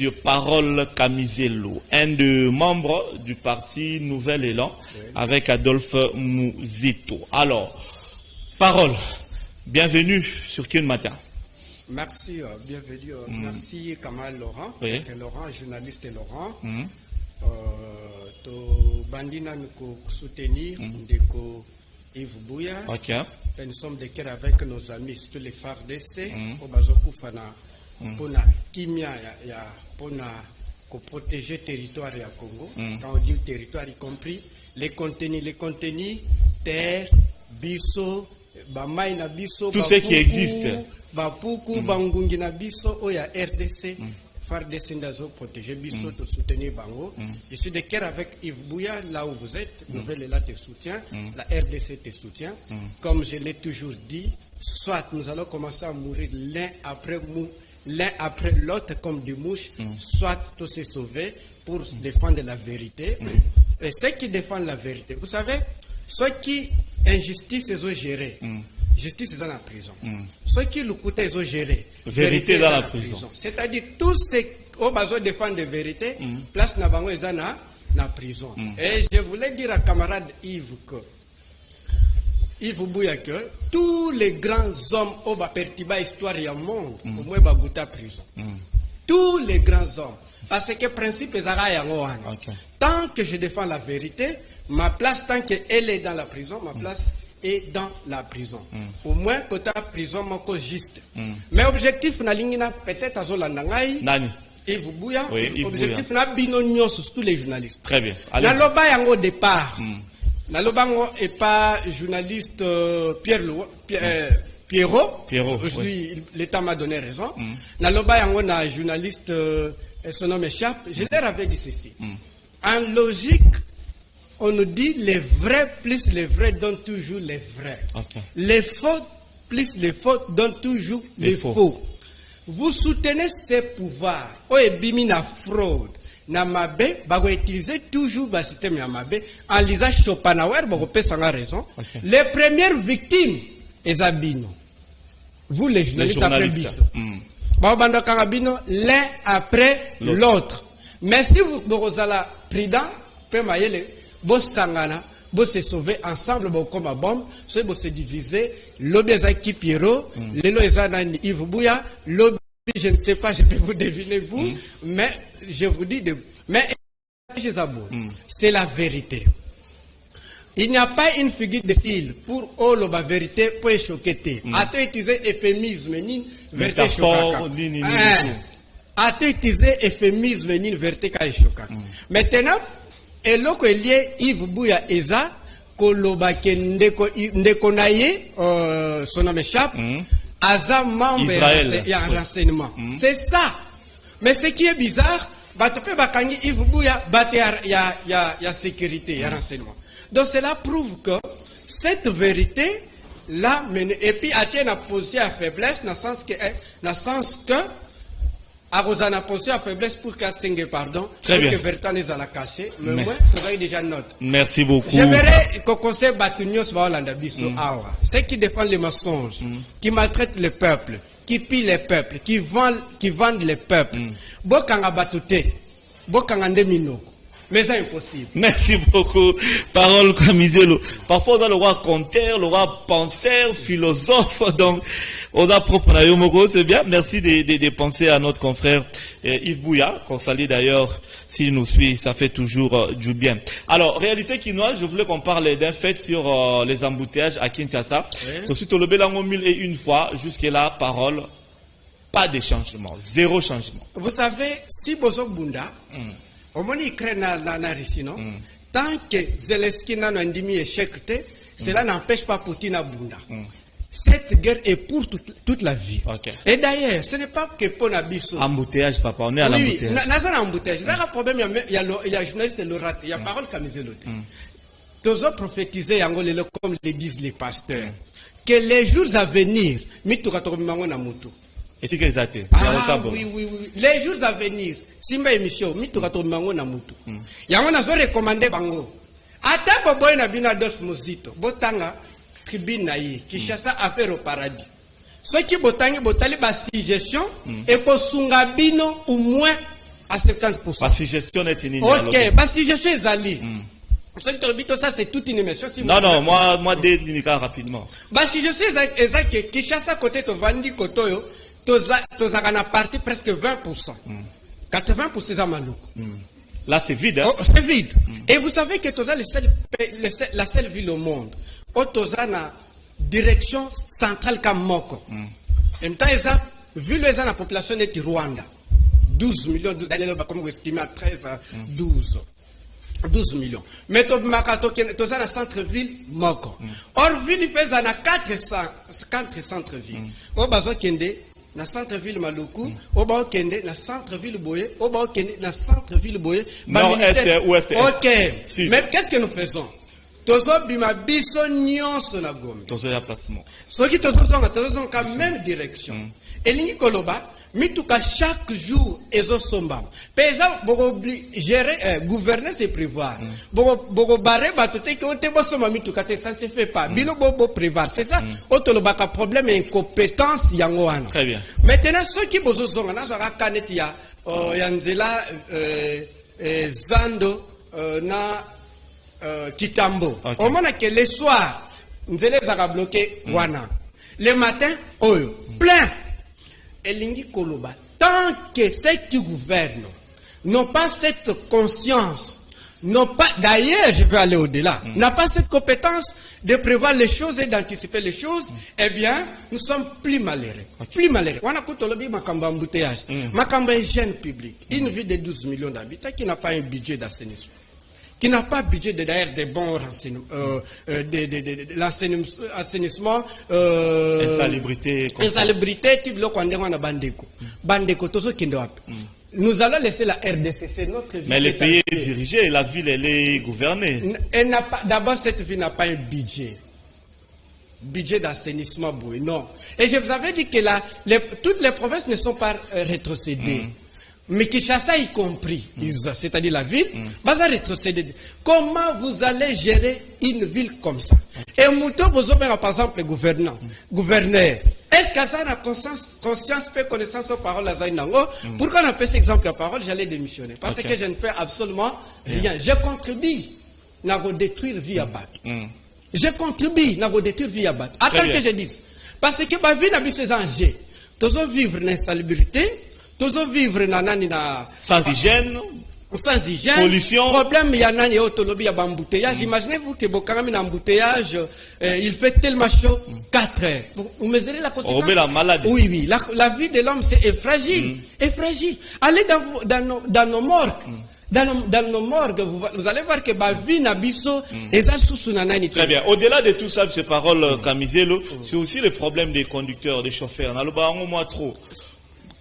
Monsieur Parole Kamizelo, un des membres du parti Nouvel Élan, avec Adolphe Mouzito. Alors, Parole, bienvenue sur Kin Matin. Merci, bienvenue. Merci Kamal Laurent, Laurent, journaliste Laurent. Bandina nous soutenir Ndeko Yves Bouya. Nous sommes de cœur avec nos amis, surtout les FARDC, au Bazokou Fana, pour la Kimia, pour protéger le territoire du Congo. Quand on dit territoire, y compris les contenus, terre, biso, bamaïna biso, tout ce qui existe. Bapuku, Bangungi na biso, oya RDC. FARDC ndazo protéger biso, te soutenir Bango. Je suis de cœur avec Yves Bouya, là où vous êtes. Nouvelle Élan te soutient, la RDC te soutient. Comme je l'ai toujours dit, soit nous allons commencer à mourir l'un après l'autre comme des mouches, soit tous se sauver pour défendre la vérité. Et ceux qui défendent la vérité, vous savez, ceux qui injustice ils ont géré. Justice est dans la prison. Ceux qui le coûtent, ils ont géré. Vérité dans la prison. C'est-à-dire, tous ceux qui ont besoin de défendre la vérité, place Nabango est dans la prison. Et je voulais dire à camarade Yves que, Yves Bouya que, tous les grands hommes ont perturbé l'histoire du monde, au moins, ils ont la prison. Tous les grands hommes. Parce que le principe est tant que je défends la vérité, ma place, tant qu'elle est dans la prison, ma place est dans la prison. Au moins, peut-être prison, mon juste. Mais objectif, peut-être à Zolandangaï, Yves Bouya, objectif, na binonion sur tous les journalistes. Très bien. Naloba yango au départ. Naloba est pas journaliste Pierrot. L'État m'a donné raison. Naloba yango na journaliste, son nom m'échappe. Je leur avais dit ceci. En logique, on nous dit les vrais plus les vrais donnent toujours les vrais. Les faux plus les faux donnent toujours les faux. Vous soutenez ces pouvoirs. Bimina fraude. Namabe, va utiliser toujours le système Namabe en lisant Schopenhauer, ça a raison. Les premières victimes, les abino. Vous les journalistes après Bisso. L'un après l'autre. Mais si vous avez prudent, peut mailler Bossangana, bo se sauver ensemble, bo comme bombe, so bo se diviser, lobby qui Pierrot, les lois Yves Bouya, lobby, je ne sais pas, je peux vous deviner vous, mais je vous dis mais c'est la vérité. Il n'y a pas une figure de style pour la vérité pour choquer. A-t-on utilisé euphémisme ni vérité choquante? A-t-on utilisé euphémisme ni vérité choquante? Maintenant, et là que lié Yves Bouya Eza, Koloba ndeko naye, son nom échappe, Aza membre et un renseignement. C'est ça. Mais ce qui est bizarre, Batope Bakangi Yves Bouya, il y a sécurité, il y a renseignement. Donc cela prouve que cette vérité là, et puis a une position à faiblesse, dans le sens que a une position à faiblesse pour qu'elle pardon, très pour bien. que Vertan les a la caché, mais moi, tu as déjà note. Merci beaucoup. J'aimerais qu'on conseille Batunios Baolanda Bisso Awa. Ceux qui défendent les mensonges, qui maltraitent le peuple, qui pillent les peuples, qui vendent les peuples. Bokanga Batute, Bokanga Ndeminoko. Mais c'est impossible. Merci beaucoup. Parole Kamizelo. Parfois, on a le roi conteur, le roi penseur, philosophe. Donc, on a propre Nayomoko, c'est bien. Merci de penser à notre confrère Yves Bouya, qu'on salue d'ailleurs, s'il nous suit, ça fait toujours du bien. Alors, réalité quinoise, je voulais qu'on parle d'un fait sur les embouteillages à Kinshasa. Ensuite, le Bélango 1001 fois, jusque-là, parole, pas de changement, zéro changement. Vous savez, si Bozo Bunda, au moins il crée na Russie, non? Tant que Zelensky n'a pas dit échec, cela n'empêche pas Poutine à Bunda. Cette guerre est pour toute la vie. Et d'ailleurs, ce n'est pas que pour Nabiso. Embouteillage, papa, on est à l'embouteillage. Oui, n'a pas embouteillage. Il y a un problème, il y a journaliste le rat, il y a parole Kamizelote. Tous ont prophétisé comme le disent les pasteurs, que les jours à venir, et c'est que ça oui. Les jours à venir, si ma émission, Mitourato na mutu. Yango na zo recommandé bango. Ata boboy na bina Adolphe Mouzito, botanga tribune na ye, Kinshasa affaire au paradis. Ceux qui botangi botali ba suggestion et ko sunga bino au moins à 70%. Parce que gestion est une ok, parce que gestion est ali. Ça c'est toute une émission. Si non, moi délicat rapidement. Parce que je sais exactement que Kinshasa côté de Vandi Kotoyo, Tozaka na parti presque 20%. 80% à Malou. Là c'est vide. Hein? Oh, c'est vide. Et vous savez que Toza la seule ville au monde où Toza na direction centrale comme Moko. En même temps, vu la population de Rwanda, 12 millions, comme vous estimez à 13 à 12 millions. Mais tu as un centre-ville Moko. Or, ville fait à 4 centres-villes. Au Bazo Kende, na centre-ville Maluku, au Bao Kende, na centre-ville Boye, au Bao Kende, na centre-ville Boye. Non, est ouest. Ok. Si. Mais qu'est-ce que nous faisons? Tozo bima biso nyonso na Gombe. Tozo ya placement. Ce qui tozo ka même direction. Et lingi koloba mituka chaque jour ezo somba. Pesa bogo gérer gouverner c'est prévoir. Bogo barre batote ki onte bo somba mituka te ça se fait pas. Bino bobo prévoir, c'est ça. Otoloba ka problème et incompétence yango wana. Très bien. Maintenant ceux qui bozo zonga na zaka kaneti ya yanzela zando na Kitambo. Okay. Au moment que le soir, nous allons bloquer Wana. Le matin, plein. Et l'ingi Koloba. Tant que ceux qui gouvernent n'ont pas cette conscience, n'ont pas, d'ailleurs, je vais aller au-delà, n'ont pas cette compétence de prévoir les choses et d'anticiper les choses, eh bien, nous sommes plus malheureux. Okay. Plus malheureux. On a coupé le Makamba embouteillage. Makamba est jeune public. Une ville de 12 millions d'habitants qui n'a pas un budget d'assainissement, qui n'a pas budget de d'ailleurs des bons renseignements, l'assainissement, insalubrité, type lo kwande wana bandeko. Bandeko tozo kindoap. Nous allons laisser la RDC, c'est notre ville. Mais le pays est dirigé, la ville elle est gouvernée. Elle n'a pas, d'abord cette ville n'a pas un budget. Budget d'assainissement, non. Et je vous avais dit que toutes les provinces ne sont pas rétrocédées. Mais Kinshasa y compris, c'est-à-dire la ville, va rétrocéder. Comment vous allez gérer une ville comme ça? Et Mouto Bozobera, par exemple, le gouverneur. Est-ce que ça a conscience, peut connaissance aux paroles à Zainango? Pourquoi on appelle cet exemple à parole? J'allais démissionner. Parce que je ne fais absolument rien. Je contribue à détruire vie à battre. Je contribue à détruire vie à battre. Attends que je dise. Parce que ma vie n'a pas ces enjeux. Tous vivre dans l'insalubrité. Tous vivre sans hygiène, pollution. Problème, il y a un embouteillage. Imaginez-vous que Bokarami a un embouteillage, il fait tellement chaud, 4 heures. Vous mesurez la conséquence? La maladie. Oui. La vie de l'homme est fragile. Est fragile. Allez dans nos morgues. Dans nos morgues, vous allez voir que ma vie n'a biso et ça sous nanani. Très bien. Au-delà de tout ça, ces paroles, Kamizelo, c'est aussi le problème des conducteurs, des chauffeurs. Dans le baron, moi trop.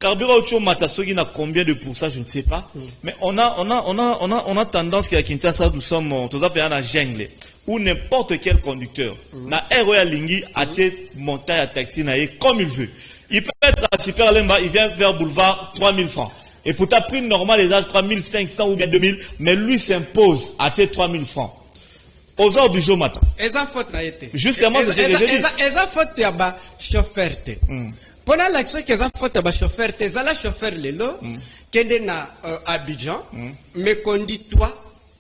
Carburant auto matasogi n'a combien de pourcents, je ne sais pas. Mais on a tendance qu'à Kinshasa, nous sommes tous à payer en jungle où n'importe quel conducteur na ROA Lingi a monté à taxi comme il veut. Il peut être à Super Lemba, il vient vers boulevard 3000 francs. Et pour ta prime normale, les âges 3500 ou bien 2000, mais lui s'impose à 3000 francs. Aux heures du jour matin. Justement, c'est faute à chauffeur. Pendant l'action que ça fait à chauffeur, t'es à la chauffeur les lots, qui est na Abidjan, mais qu'on dit toi,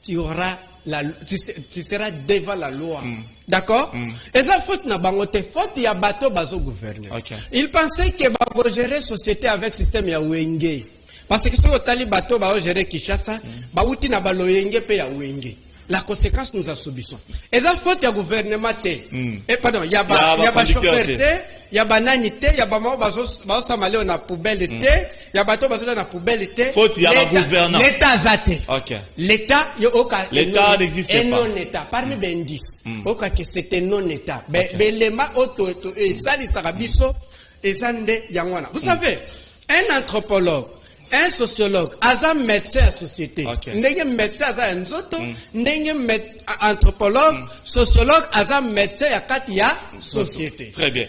tu seras devant la loi. D'accord? Et ça faute na bangote, faute il y a bateau bazo gouverner. Il pensait que bago gérer société avec système ya Wenge. Parce que si on tali bateau bago gérer Kinshasa, baouti na baloyenge pe ya Wenge. La conséquence nous a subissons. Et ça faute ya gouvernement te. Et pardon, il y a ba chauffeur te. Il y a banani té, il y a bama bazo samalé on a poubelle té, il y a bateau bazo na poubelle té. Faut il y a un gouvernant. L'État zate. OK. L'État l'État n'existe pas. Un non-État parmi ben 10. Oka que c'était non-État. Belema auto et sali sarabiso et sande yangwana. Vous savez, un anthropologue, un sociologue, un médecin à société, un médecin à un autre, un anthropologue, sociologue, un médecin à Katia société. Très bien.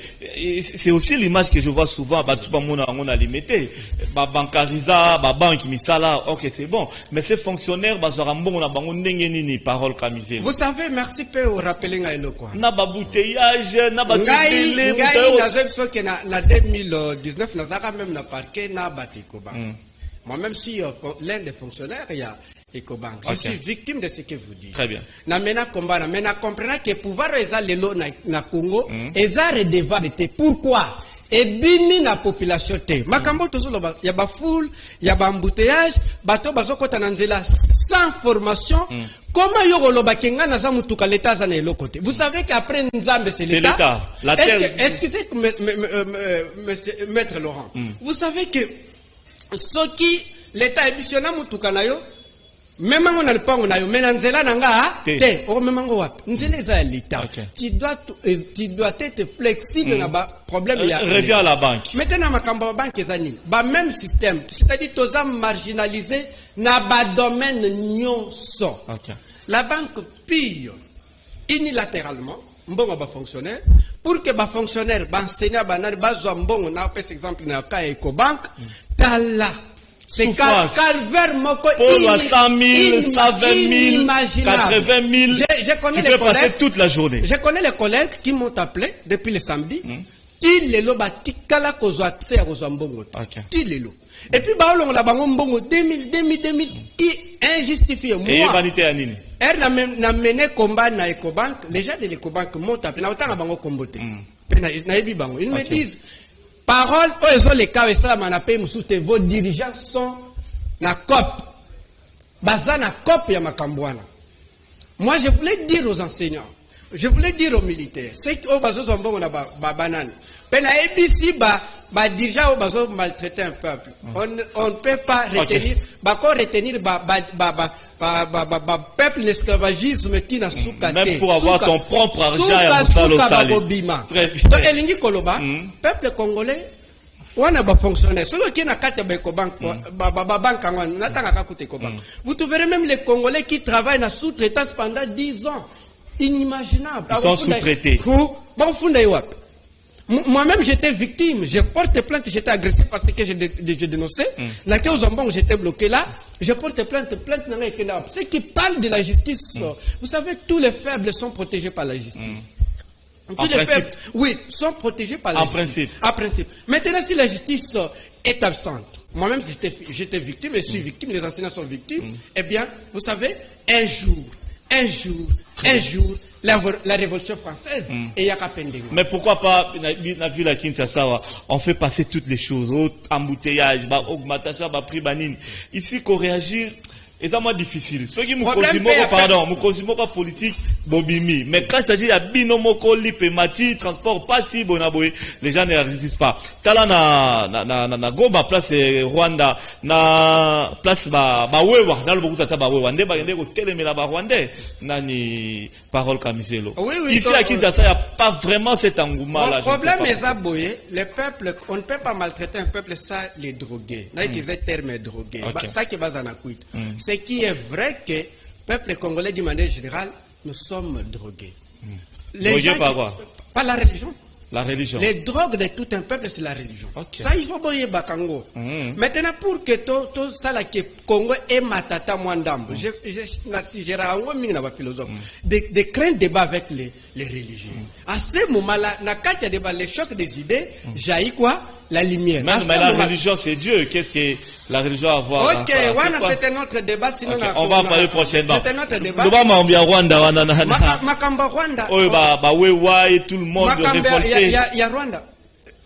C'est aussi l'image que je vois souvent. On a limité. Bancarisa, banque misala, ok c'est bon. Mais ces fonctionnaires, parole kamisé. Vous savez, merci pour rappeler quoi. Na bouteillage, na na 2019 na zaka même na parquet na batikoba. Moi-même, si l'un des fonctionnaires, il y a Ecobank. Je suis victime de ce que vous dites. Très bien. Namena combat, namena comprendre que pouvoir eza lelo na Congo, eza redevable. Pourquoi? Et bimi na population te. Makambo tozo loba, y a ba foule, y a ba embouteillage, bato bazo kota nanzela sans formation. Comment yoko loba kenga na za mutuka l'État za na elo côté. Vous savez qu'après Nzambe c'est l'État. La terre. Excusez Maître Laurent. Vous savez que ce qui l'État émissionna mutuka na yo, même on a le pango na yo, mais nanzela nanga te. Oh même on wapi. Nzela za l'État. Tu dois être flexible na ba problème ya. Reviens à la banque. Maintenant makamba banque ezani. Ba même système, c'est-à-dire toza marginalisé na ba domaine nyonso. La banque pire unilatéralement mbongo ba fonctionnaire pour que ba fonctionnaire ba enseignant ba na ba zo mbongo na par exemple na ka Ecobank tala. C'est calvaire moko pour 100 000, 120 000, 80 000. Je connais les collègues. Passer toute la journée. Je connais les collègues qui m'ont appelé depuis le samedi. Tilelo batikala kozo accès à mbongo. Tilelo. Et puis ba on la bango mbongo 2000 injustifié moi. Et vanité à nini. Elle n'a mené combat na Ecobank, les gens de l'Ecobank m'ont appelé na autant bango komboté. Na ebi bango. Ils me disent parole, les cas vos dirigeants sont na COP. Baza na COP ya makambwana. Moi, je voulais dire aux enseignants, je voulais dire aux militaires, c'est que bazo zombongo na banane. Pena ebisi ba dirigeants bazo maltraiter un peuple. On ne peut pas retenir, retenir peuple l'esclavagisme qui n'a souka. Même pour avoir ton propre argent très bien. Donc elingi koloba, peuple congolais wana ba fonctionnaire. Celui qui n'a qu'à te Ecobank, banque n'attend qu'à côté Ecobank. Vous trouverez même les Congolais qui travaillent dans sous-traitance pendant 10 ans. Inimaginable. Ils sont sous-traités. Moi-même, j'étais victime. Je porte plainte, j'étais agressé parce que je dénonçais. J'étais bloqué là. Je porte plainte. Ceux qui parlent de la justice, vous savez, tous les faibles sont protégés par la justice. Tous les faibles, oui, sont protégés par la justice. En principe. Maintenant, si la justice est absente, moi-même, j'étais victime, et je suis victime, les enseignants sont victimes, eh bien, vous savez, un jour, la révolution française et Yakapendego. Mais pourquoi pas, na ville à Kinshasa, on fait passer toutes les choses, embouteillage, augmentation, prix banine. Ici, qu'on réagit, c'est moins difficile. Ce qui me pas politique, bobimi. Mais quand il s'agit de binomoko, lipemati, transport, pas si bonaboy, les gens ne résistent pas. Tala na Goma, place Rwanda, na place Bawewa, dans le Bogota Bawewa, nde ko telemela ba Rwandais, nani parole Kamiselo. Ici à Kinshasa, il n'y a pas vraiment cet engouement là. Le problème est aboyé, le peuple, on ne peut pas maltraiter un peuple ça les droguer. Là, ils disaient terme drogué. Ça qui va en akuit. Ce qui est vrai que le peuple congolais, d'une manière générale, nous sommes drogués. Drogués par quoi? Par la religion. La religion. Les drogues de tout un peuple, c'est la religion. Ça, il faut boyer Bakango. Maintenant, pour que tout ça, là, que Congo est matata mwandambo, je philosophe, de craindre débat avec les religieux. À ce moment-là, quand il y a débat, les chocs des idées, jaillit quoi? La lumière. Mais la religion, c'est Dieu. Qu'est-ce que la religion a à voir? Ok, c'était notre débat. Sinon, on va en parler prochainement. C'était notre débat. Makamba Rwanda. Oui, tout le monde révolté. Il y a Rwanda.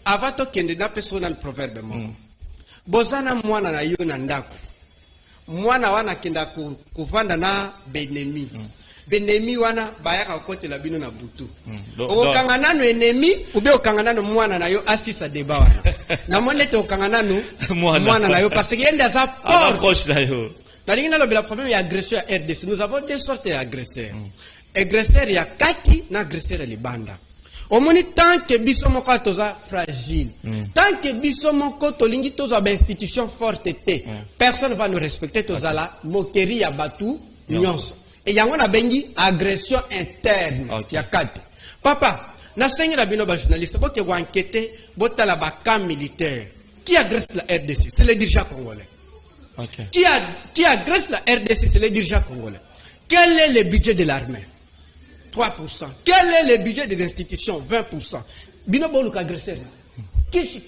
Avant de kende na personne un proverbe moko. Bozana mwana na yo na ndako. Mwana wana kenda kuvanda na benemi. Benemi wana bayaka kote la bino na butu. Okangana no enemi, ube okangana no mwana na yo asisa deba wana. Na mwende te okangana no mwana na yo parce que yenda za approche na yo. Na lingina lo bila problème ya agression à RDC. Nous avons deux sortes d'agresseurs. Agresseur ya kati na agresseur ya libanda. Omoni tant que biso moko toza fragile. Tant que biso moko tolingi toza ba institution forte te. Personne va nous respecter toza la moquerie ya batu nyonso. Et il y a une agression interne. Il y a 4. Papa, na sengi la bino ba journaliste, boke wa enquêter, bota la camp militaire. Qui agresse la RDC? C'est les dirigeants congolais. Qui agresse la RDC? C'est les dirigeants congolais. Quel est le budget de l'armée? 3%. Quel est le budget des institutions? 20%. Bino boluk agresseur. Qui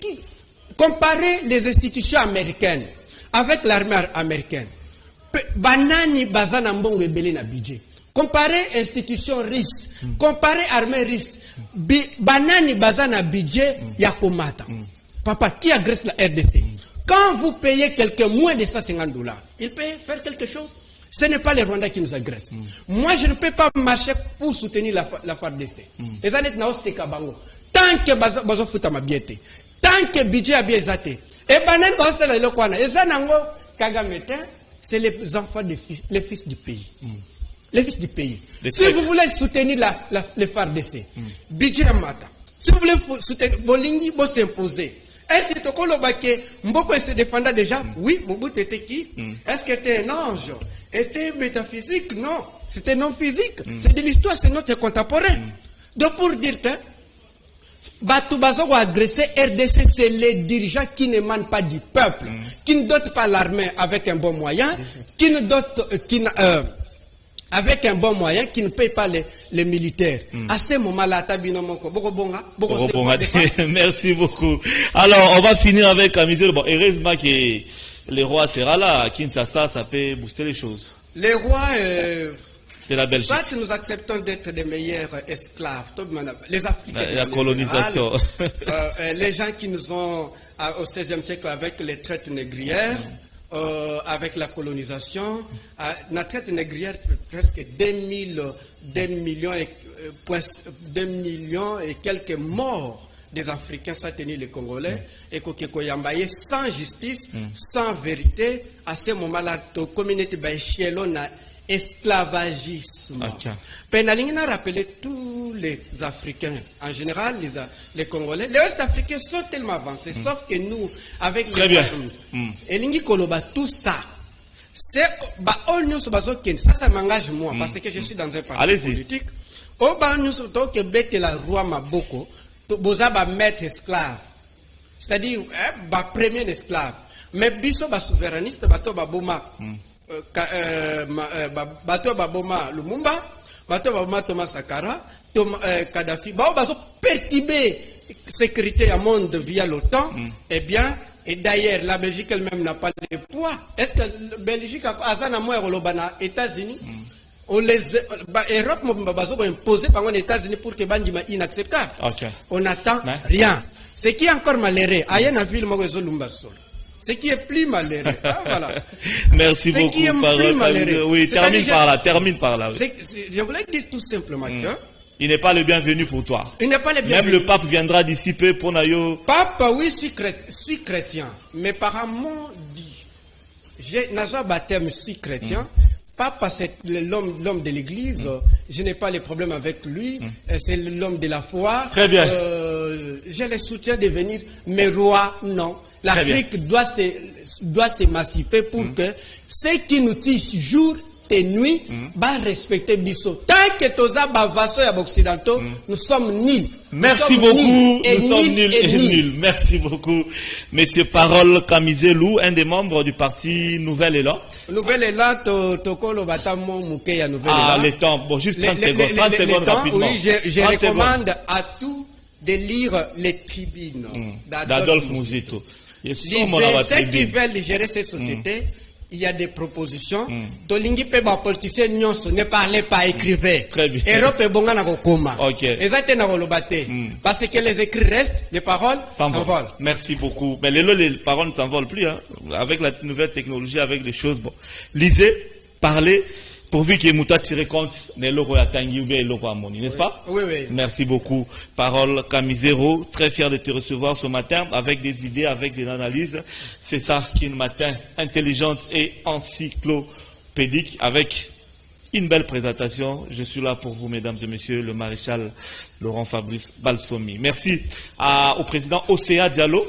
comparer les institutions américaines avec l'armée américaine. Banani bazana mbongo ebele na budget. Comparez institution russe, comparez armée russe. Banani bazana budget ya komata. Papa, qui agresse la RDC? Quand vous payez quelqu'un moins de $150, il peut faire quelque chose. Ce n'est pas les Rwandais qui nous agressent. Moi, je ne peux pas marcher pour soutenir la FARDC. Les années de Naos Sekabango. Tant que bazo futa mabiete, tant que budget a bien exaté. Et banan bazo la lokwana. Et ça nango Kagamete, c'est les enfants les fils du pays. Les fils du pays. Si vous voulez soutenir les FARDC, budget amata. Si vous voulez soutenir Bolingi, vous s'imposer. Est-ce que Tokolo Baké, Mboko se défendait déjà? Oui, Mobutu était qui? Est-ce qu'il était un ange? Était métaphysique? Non. C'était non physique. C'est de l'histoire, c'est notre contemporain. Donc pour dire que Batou Bazogo agressé RDC, c'est les dirigeants qui n'émanent pas du peuple, qui ne dotent pas l'armée avec un bon moyen, qui ne dotent, avec un bon moyen, qui ne paye pas les militaires. À ce moment-là, merci beaucoup. Alors, on va finir avec Amisel. Bon, heureusement que le roi sera là. À Kinshasa, ça peut booster les choses. Les rois, c'est la Belgique. soit nous acceptons d'être des meilleurs esclaves, les Africains. La colonisation. Les gens qui nous ont, au XVIe siècle, avec les traites négrières, avec la colonisation, la traite négrière, presque 2 millions et quelques morts des Africains, ça tenait les Congolais, et Koyambaye sans justice, sans vérité. À ce moment-là, la communauté a esclavagisme. Penaling a rappelé tous les Africains, en général les Congolais. Les Ouest-Africains sont tellement avancés, sauf que nous, avec très bien. Et Lingi Koloba, tout ça, c'est ça m'engage moi, parce que je suis dans un parti politique. Au bas, nous sommes que bête la roi Maboko, boza ba maître esclave, c'est-à-dire premier esclave. Mais biso ba souverainiste, bato ba boma. Bato Baboma Lumumba, Bato Baboma Thomas Sankara, Kadhafi, Bato perturber sécurité à monde via l'OTAN, eh bien, et d'ailleurs, la Belgique elle-même n'a pas de poids. Est-ce que la Belgique a un moyen de États-Unis? L'Europe m'a imposé par les États-Unis pour que Bandima inacceptable. On n'attend rien. Ce qui est encore malheureux, Ayen a vu le Morezo Lumbasol. Ce qui est plus malheureux. Voilà. Merci beaucoup. Oui, termine par là. Je voulais dire tout simplement que il n'est pas le bienvenu pour toi. Il n'est pas le bienvenu. Même le pape viendra d'ici peu pour Nayo. Pape, oui, je suis chrétien. Mes parents m'ont dit, j'ai un baptême, je suis chrétien. Papa, c'est l'homme de l'église. Je n'ai pas de problème avec lui. C'est l'homme de la foi. Très bien. Je le soutiens de venir. Mais roi, non. L'Afrique doit s'émanciper pour que ceux qui nous tissent jour et nuit va respecter Bissot. Tant que Toza Bavasso et Occidentaux, nous sommes nuls. Merci beaucoup. Nous sommes nuls et nuls. Merci beaucoup. Monsieur Parole Kamizelou, un des membres du parti Nouvel Élan. Nouvel Élan, Tokolo Batamo Moukeya Nouvel Élan. Ah, le temps. Bon, juste 30 secondes. 30 secondes rapidement. Oui, je recommande à tous de lire les tribunes d'Adolphe Mouzito. Ceux qui veulent gérer cette société, il y a des propositions. Tolingi Peba politicien nyonso ne parlez pas, écrivez. Très bien. Europe est bon à Nakokoma. Ok. Parce que les écrits restent, les paroles s'envolent. Merci beaucoup. Mais les paroles ne s'envolent plus. Hein. Avec la nouvelle technologie, avec les choses. Bon. Lisez, parlez. Pourvu que Mouta tire compte des locaux à Tanguy ou bien les locaux à Moni, n'est-ce pas? Oui, oui. Merci beaucoup. Parole Kamizero, très fier de te recevoir ce matin avec des idées, avec des analyses. C'est ça qui est une matin intelligente et encyclopédique avec une belle présentation. Je suis là pour vous, mesdames et messieurs, le maréchal Laurent Fabrice Balsomi. Merci au président Océa Diallo,